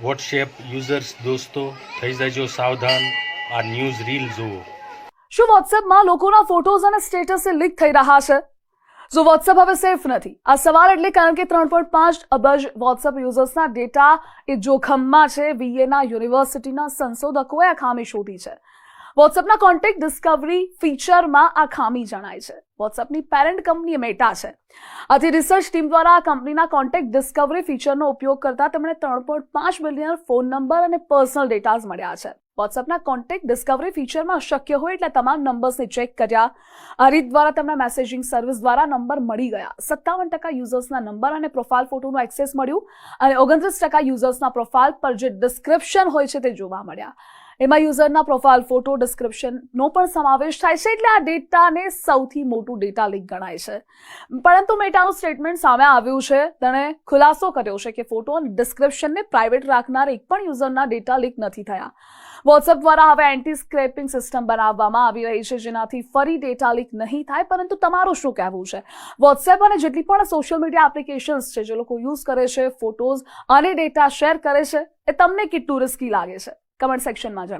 WhatsApp users દોસ્તો થઈ જજો સાવધાન, આ ન્યૂઝ રીલ જુઓ. શું વોટ્સએપમાં લોકોના ફોટોઝ અને સ્ટેટસ લીક થઈ રહ્યા છે? જો વોટ્સએપ હવે સેફ નથી, આ સવાલ એટલે કારણ કે 3.5 અબજ વોટ્સએપ યુઝર્સના ડેટા એ જોખમમાં છે. વીએના યુનિવર્સિટીના સંશોધકોએ આ ખામી શોધી છે. વોટ્સએપના કોન્ટેક્ટ ડિસ્કવરી ફીચરમાં આ ખામી જણાય છે. વોટ્સએપની પેરેન્ટ કંપની મેટા છે. આથી રિસર્ચ ટીમ દ્વારા આ કંપનીના કોન્ટેક્ટ ડિસ્કવરી ફીચરનો ઉપયોગ કરતા તેમણે 3.5 મિલિયન ફોન નંબર અને પર્સનલ ડેટાઝ મળ્યા છે. વોટ્સએપના કોન્ટેક્ટ ડિસ્કવરી ફીચરમાં શક્ય હોય એટલે તમામ નંબર્સને ચેક કર્યા. આ રીત દ્વારા તમને મેસેજિંગ સર્વિસ દ્વારા નંબર મળી ગયા. 57% યુઝર્સના નંબર અને પ્રોફાઇલ ફોટોનું એક્સેસ મળ્યું અને 29% યુઝર્સના પ્રોફાઇલ પર જે ડિસ્ક્રિપ્શન હોય છે તે જોવા મળ્યા. એમાં યુઝરના પ્રોફાઇલ ફોટો ડિસ્ક્રિપ્શનનો પણ સમાવેશ થાય છે. એટલે આ ડેટાને સૌથી મોટું ડેટા લીક ગણાય છે. પરંતુ મેટાનું સ્ટેટમેન્ટ સામે આવ્યું છે. તેણે ખુલાસો કર્યો છે કે ફોટો અને ડિસ્ક્રિપ્શનને પ્રાઇવેટ રાખનાર એક પણ યુઝરના ડેટા લીક નથી થયા. વોટ્સએપ દ્વારા હવે એન્ટી સ્ક્રેપિંગ સિસ્ટમ બનાવવામાં આવી રહી છે, જેનાથી ફરી ડેટા લીક નહીં થાય. પરંતુ તમારું શું કહેવું છે? વોટ્સએપ અને જેટલી પણ સોશિયલ મીડિયા એપ્લિકેશન્સ છે જે લોકો યુઝ કરે છે, ફોટોઝ અને ડેટા શેર કરે છે, એ તમને કેટલું રિસ્કી લાગે છે? કમેન્ટ સેક્શનમાં જણાવો.